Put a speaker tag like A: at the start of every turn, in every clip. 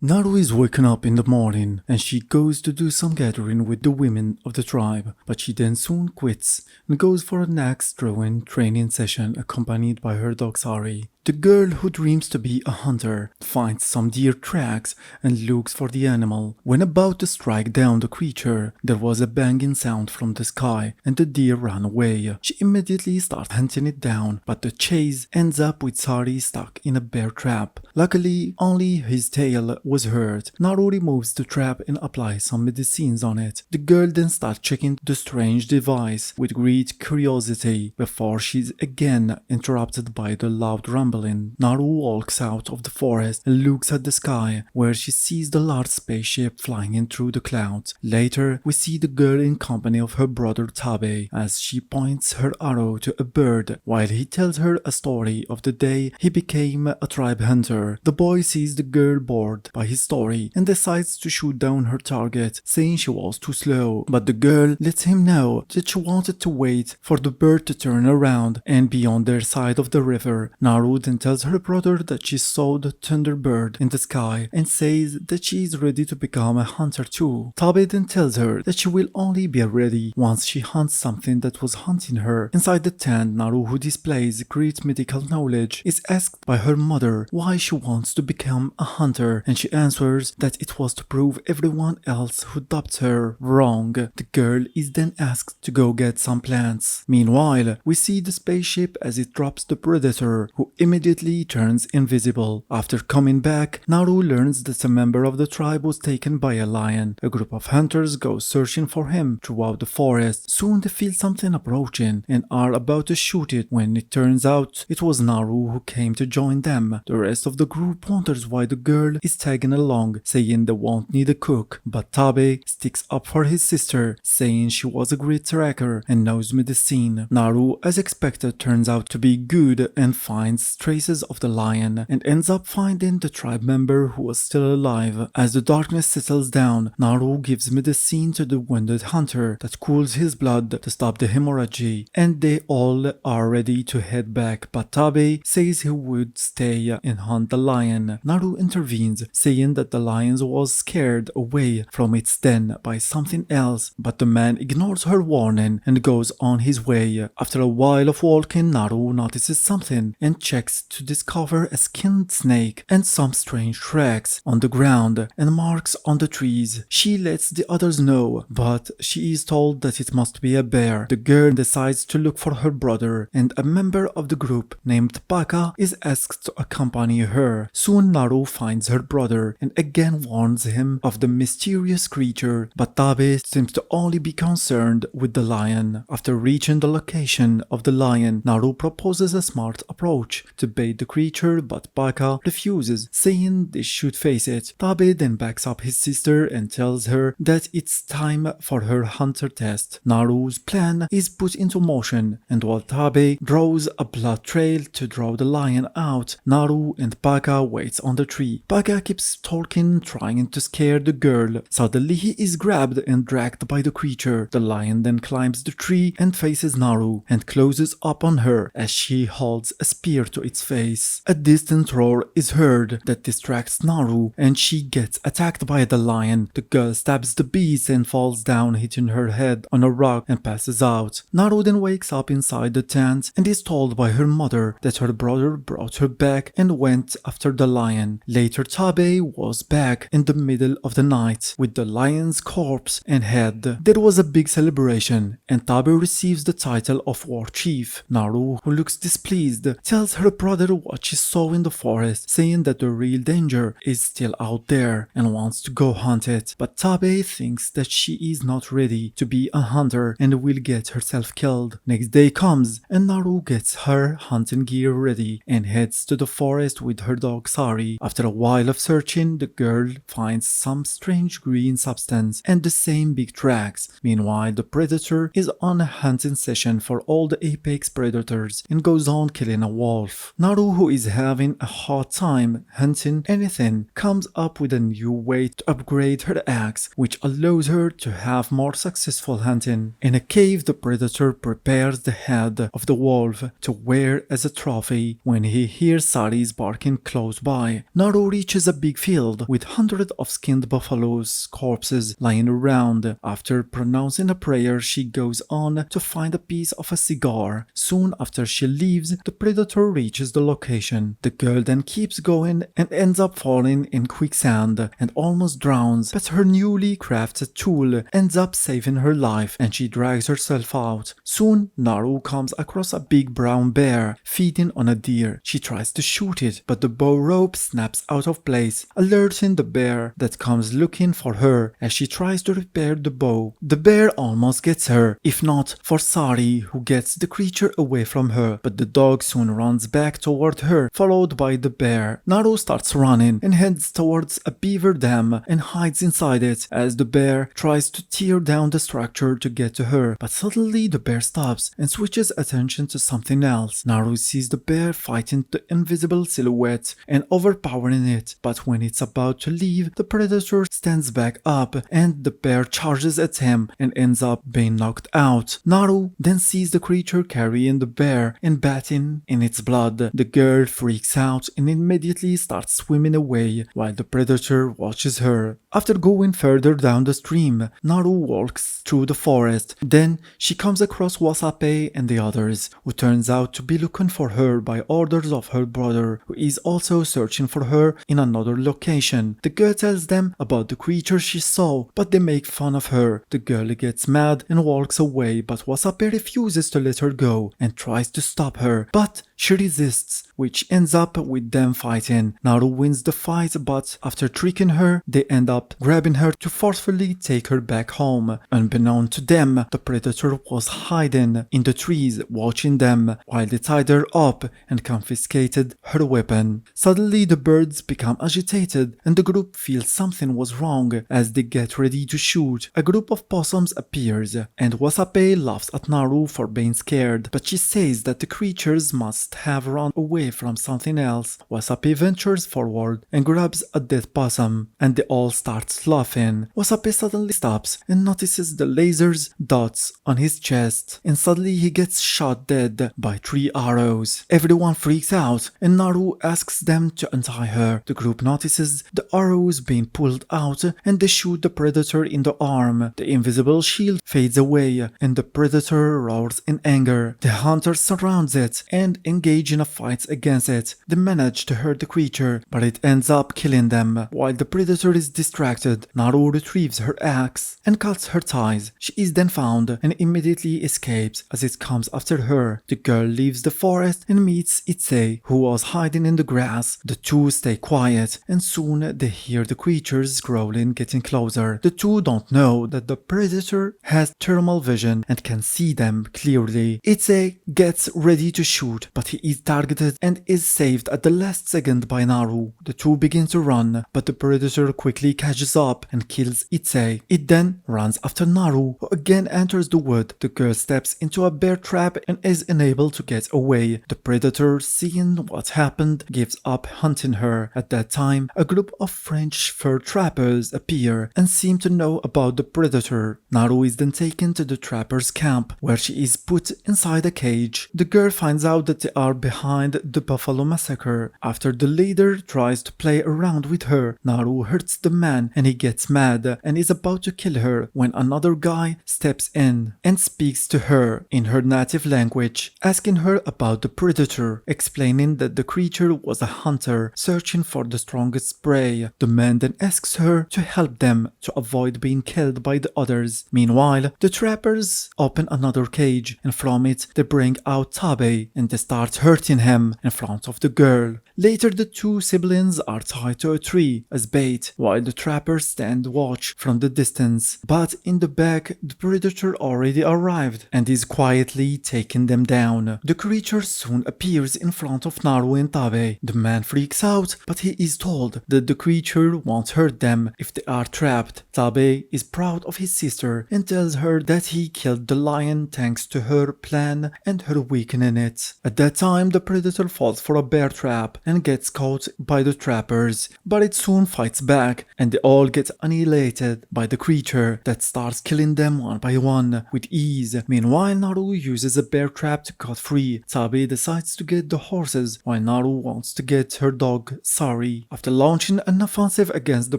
A: Naru is waken up in the morning and she goes to do some gathering with the women of the tribe, but she then soon quits and goes for an axe throwing training session accompanied by her dog Sari. The girl who dreams to be a hunter finds some deer tracks and looks for the animal. When about to strike down the creature, there was a banging sound from the sky and the deer ran away. She immediately starts hunting it down, but the chase ends up with Sari stuck in a bear trap. Luckily, only his tail was hurt. Naru removes the trap and applies some medicines on it. The girl then starts checking the strange device with great curiosity before she's again interrupted by the loud rumbling. Naru walks out of the forest and looks at the sky, where she sees the large spaceship flying in through the clouds. Later, we see the girl in company of her brother Tabe as she points her arrow to a bird while he tells her a story of the day he became a tribe hunter. The boy sees the girl bored by his story and decides to shoot down her target, saying she was too slow, but the girl lets him know that she wanted to wait for the bird to turn around and be on their side of the river. Naru then tells her brother that she saw the thunderbird in the sky and says that she is ready to become a hunter too. Tabe then tells her that she will only be ready once she hunts something that was hunting her. Inside the tent, Naru, who displays great medical knowledge, is asked by her mother why she wants to become a hunter, and she answers that it was to prove everyone else who doubts her wrong. The girl is then asked to go get some plants. Meanwhile, we see the spaceship as it drops the predator, who immediately turns invisible. After coming back, Naru learns that a member of the tribe was taken by a lion. A group of hunters go searching for him throughout the forest. Soon they feel something approaching and are about to shoot it when it turns out it was Naru who came to join them. The rest of the group wonders why the girl is tagging along, saying they won't need a cook, but Tabe sticks up for his sister, saying she was a great tracker and knows medicine. Naru, as expected, turns out to be good and finds traces of the lion and ends up finding the tribe member who was still alive. As the darkness settles down, Naru gives medicine to the wounded hunter that cools his blood to stop the hemorrhage, and they all are ready to head back, but Tabe says he would stay and hunt the lion. Naru intervenes, saying that the lion was scared away from its den by something else, but the man ignores her warning and goes on his way. After a while of walking, Naru notices something and checks to discover a skinned snake and some strange tracks on the ground and marks on the trees. She lets the others know, but she is told that it must be a bear. The girl decides to look for her brother, and a member of the group named Paka is asked to accompany her. Soon Naru finds her brother and again warns him of the mysterious creature, but Tabe seems to only be concerned with the lion. After reaching the location of the lion, Naru proposes a smart approach to bait the creature, but Paka refuses, saying they should face it. Tabe then backs up his sister and tells her that it's time for her hunter test. Naru's plan is put into motion, and while Tabe draws a blood trail to draw the lion out, Naru and Paka waits on the tree. Paka keeps talking, trying to scare the girl. Suddenly he is grabbed and dragged by the creature. The lion then climbs the tree and faces Naru and closes up on her as she holds a spear to its face. A distant roar is heard that distracts Naru and she gets attacked by the lion. The girl stabs the beast and falls down, hitting her head on a rock and passes out. Naru then wakes up inside the tent and is told by her mother that her brother brought her back and went after the lion. Later, Tabe was back in the middle of the night with the lion's corpse and head. There was a big celebration and Tabe receives the title of war chief. Naru, who looks displeased, tells her brother what she saw in the forest, saying that the real danger is still out there and wants to go hunt it. But Tabe thinks that she is not ready to be a hunter and will get herself killed. Next day comes and Naru gets her hunting gear ready and heads to the forest with her dog Sari. After a while of searching, the girl finds some strange green substance and the same big tracks. Meanwhile, the predator is on a hunting session for all the apex predators and goes on killing a wolf. Naru, who is having a hard time hunting anything, comes up with a new way to upgrade her axe, which allows her to have more successful hunting. In a cave, the predator prepares the head of the wolf to wear as a trophy when he hears Sari's barking close by. Naru reaches a big big field with hundreds of skinned buffaloes' corpses lying around. After pronouncing a prayer, she goes on to find a piece of a cigar. Soon after she leaves, the predator reaches the location. The girl then keeps going and ends up falling in quicksand and almost drowns, but her newly crafted tool ends up saving her life and she drags herself out. Soon, Naru comes across a big brown bear feeding on a deer. She tries to shoot it, but the bow rope snaps out of place, alerting the bear that comes looking for her as she tries to repair the bow. The bear almost gets her, if not for Sari, who gets the creature away from her, but the dog soon runs back toward her, followed by the bear. Naru starts running and heads towards a beaver dam and hides inside it as the bear tries to tear down the structure to get to her, but suddenly the bear stops and switches attention to something else. Naru sees the bear fighting the invisible silhouette and overpowering it, but when it's about to leave, the predator stands back up and the bear charges at him and ends up being knocked out. Naru then sees the creature carrying the bear and bathing in its blood. The girl freaks out and immediately starts swimming away while the predator watches her. After going further down the stream, Naru walks through the forest. Then she comes across Wasape and the others, who turns out to be looking for her by orders of her brother, who is also searching for her in another location. The girl tells them about the creature she saw, but they make fun of her. The girl gets mad and walks away, but Wasape refuses to let her go and tries to stop her, but she resists, which ends up with them fighting. Naru wins the fight, but after tricking her, they end up grabbing her to forcefully take her back home. Unbeknown to them, the predator was hiding in the trees watching them while they tied her up and confiscated her weapon. Suddenly the birds become agitated and the group feels something was wrong. As they get ready to shoot, a group of possums appears and Wasape laughs at Naru for being scared, but she says that the creatures must have run away from something else. Wasape ventures forward and grabs a dead possum and they all start laughing. Wasape suddenly stops and notices the laser's dots on his chest and suddenly he gets shot dead by 3 arrows. Everyone freaks out and Naru asks them to untie her. The group notices the arrows being pulled out and they shoot the predator in the arm. The invisible shield fades away and the predator roars in anger. The hunter surrounds it and engage in a fight against it. They manage to hurt the creature, but it ends up killing them. While the predator is distracted, Naru retrieves her axe and cuts her ties. She is then found and immediately escapes as it comes after her. The girl leaves the forest and meets Itsei, who was hiding in the grass. The two stay quiet and soon they hear the creatures growling getting closer. The two don't know that the predator has thermal vision and can see them clearly. Itsei gets ready to shoot, but he is targeted and is saved at the last second by Naru. The two begin to run, but the predator quickly catches up and kills Itsei. It then runs after Naru, who again enters the wood. The girl steps into a bear trap and is unable to get away. The predator, seeing what happened, gives up hunting her. At that time, a group of French fur trappers appear and seem to know about the predator. Naru is then taken to the trapper's camp, where she is put inside a cage. The girl finds out that they are behind the buffalo massacre. After the leader tries to play around with her, Naru hurts the man and he gets mad and is about to kill her when another guy steps in and speaks to her in her native language, asking her about the predator, explaining that the creature was a hunter searching for the strongest prey. The man then asks her to help them to avoid being killed by the others. Meanwhile, the trappers open another cage and from it they bring out Tabe and they start hurting him in front of the girl. Later the two siblings are tied to a tree as bait while the trappers stand watch from the distance, but in the back the predator already arrived and is quietly taking them down. The creature soon appears in front of Naru and Tabe. The man freaks out, but he is told that the creature won't hurt them if they are trapped. Tabe is proud of his sister and tells her that he killed the lion thanks to her plan and her weakening it. At that that time, the predator falls for a bear trap and gets caught by the trappers, but it soon fights back and they all get annihilated by the creature that starts killing them one by one with ease. Meanwhile, Naru uses a bear trap to cut free. Tabe decides to get the horses while Naru wants to get her dog, Sari. After launching an offensive against the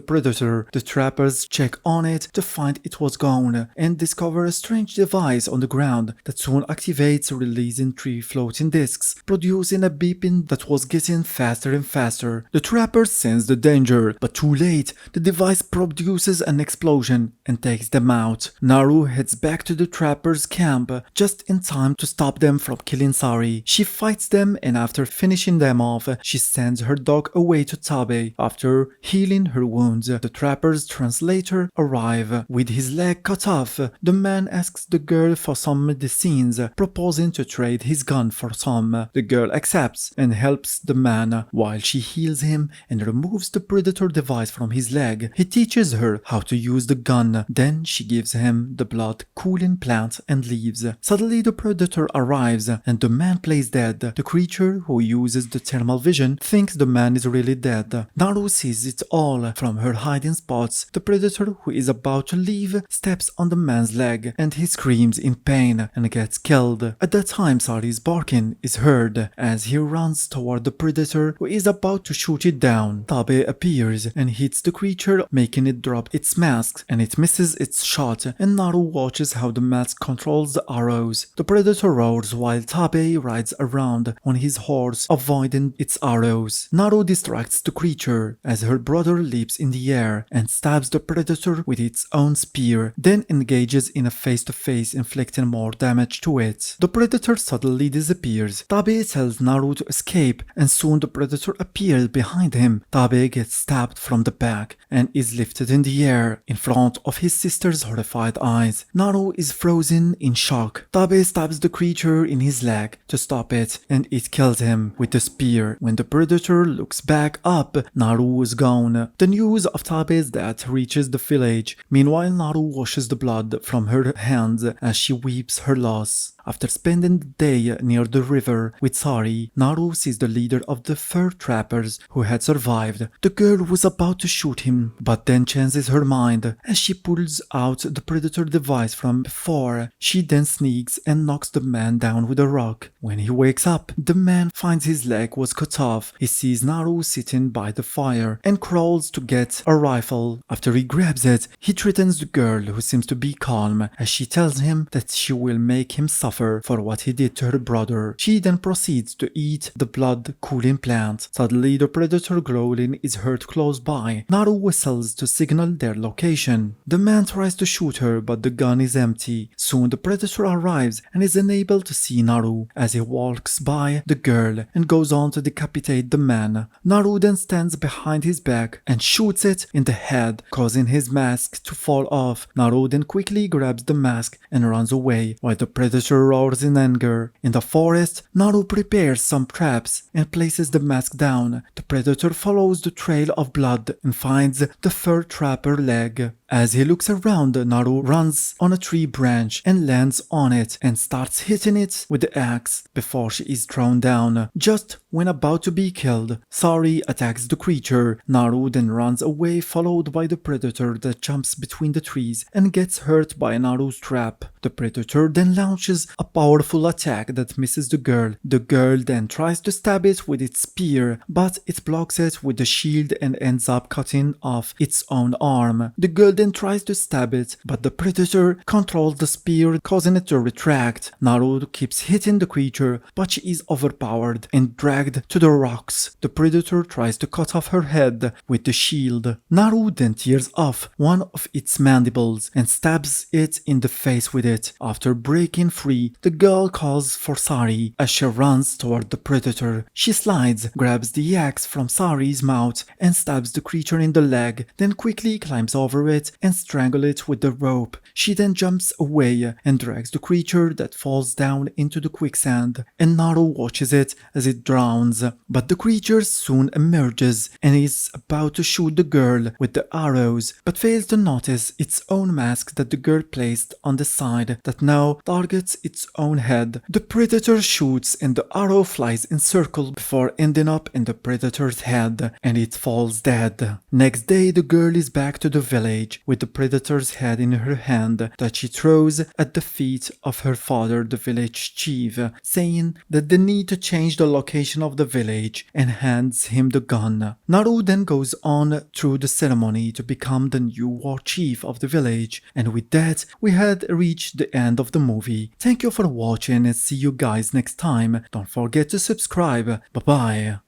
A: predator, the trappers check on it to find it was gone and discover a strange device on the ground that soon activates, releasing 3 floating discs, producing a beeping that was getting faster and faster. The trappers sense the danger, but too late, the device produces an explosion and takes them out. Naru heads back to the trappers' camp just in time to stop them from killing Sari. She fights them and after finishing them off, she sends her dog away to Tabe. After healing her wounds, the trappers' translator arrive. With his leg cut off, the man asks the girl for some medicines, proposing to trade his gun for some. The girl accepts and helps the man while she heals him and removes the predator device from his leg. He teaches her how to use the gun. Then she gives him the blood cooling plant and leaves. Suddenly the predator arrives and the man plays dead. The creature who uses the thermal vision thinks the man is really dead. Naru sees it all from her hiding spots. The predator who is about to leave steps on the man's leg and he screams in pain and gets killed. At that time, Sari's barking is heard as he runs toward the predator who is about to shoot it down. Tabe appears and hits the creature, making it drop its mask, and it misses its shot, and Naru watches how the mask controls the arrows. The predator roars while Tabe rides around on his horse, avoiding its arrows. Naru distracts the creature as her brother leaps in the air and stabs the predator with its own spear, then engages in a face-to-face, inflicting more damage to it. The predator suddenly disappears. Tabe tells Naru to escape, and soon the predator appears behind him. Tabe gets stabbed from the back and is lifted in the air in front of his sister's horrified eyes. Naru is frozen in shock. Tabe stabs the creature in his leg to stop it, and it kills him with the spear. When the predator looks back up, Naru is gone. The news of Tabe's death reaches the village. Meanwhile, Naru washes the blood from her hands as she weeps her loss. After spending the day near the river with Sari, Naru sees the leader of the fur trappers who had survived. The girl was about to shoot him, but then changes her mind as she pulls out the predator device from before. She then sneaks and knocks the man down with a rock. When he wakes up, the man finds his leg was cut off. He sees Naru sitting by the fire and crawls to get a rifle. After he grabs it, he threatens the girl, who seems to be calm, as she tells him that she will make him suffer for what he did to her brother. She then proceeds to eat the blood cooling plant. Suddenly, the predator growling is heard close by. Naru whistles to signal their location. The man tries to shoot her, but the gun is empty. Soon the predator arrives and is unable to see Naru as he walks by the girl and goes on to decapitate the man. Naru then stands behind his back and shoots it in the head, causing his mask to fall off. Naru then quickly grabs the mask and runs away while the predator roars in anger. In the forest, Naru prepares some traps and places the mask down. The predator follows the trail of blood and finds the fur trapper leg. As he looks around, Naru runs on a tree branch and lands on it and starts hitting it with the axe before she is thrown down. Just when about to be killed, Sari attacks the creature. Naru then runs away, followed by the predator that jumps between the trees and gets hurt by Naru's trap. The predator then launches a powerful attack that misses the girl. The girl then tries to stab it with its spear, but it blocks it with the shield and ends up cutting off its own arm. The girl then tries to stab it, but the predator controls the spear, causing it to retract. Naru keeps hitting the creature, but she is overpowered and dragged to the rocks. The predator tries to cut off her head with the shield. Naru then tears off one of its mandibles and stabs it in the face with it. After breaking free, the girl calls for Sari as she runs toward the predator. She slides, grabs the axe from Sari's mouth and stabs the creature in the leg, then quickly climbs over it and strangles it with the rope. She then jumps away and drags the creature that falls down into the quicksand, and Naru watches it as it drowns. But the creature soon emerges and is about to shoot the girl with the arrows, but fails to notice its own mask that the girl placed on the side that now targets its its own head. The predator shoots and the arrow flies in circle before ending up in the predator's head, and it falls dead. Next day, the girl is back to the village with the predator's head in her hand that she throws at the feet of her father, the village chief, saying that they need to change the location of the village, and hands him the gun. Naru then goes on through the ceremony to become the new war chief of the village, and with that we had reached the end of the movie. Thank you for watching and see you guys next time. Don't forget to subscribe. Bye bye.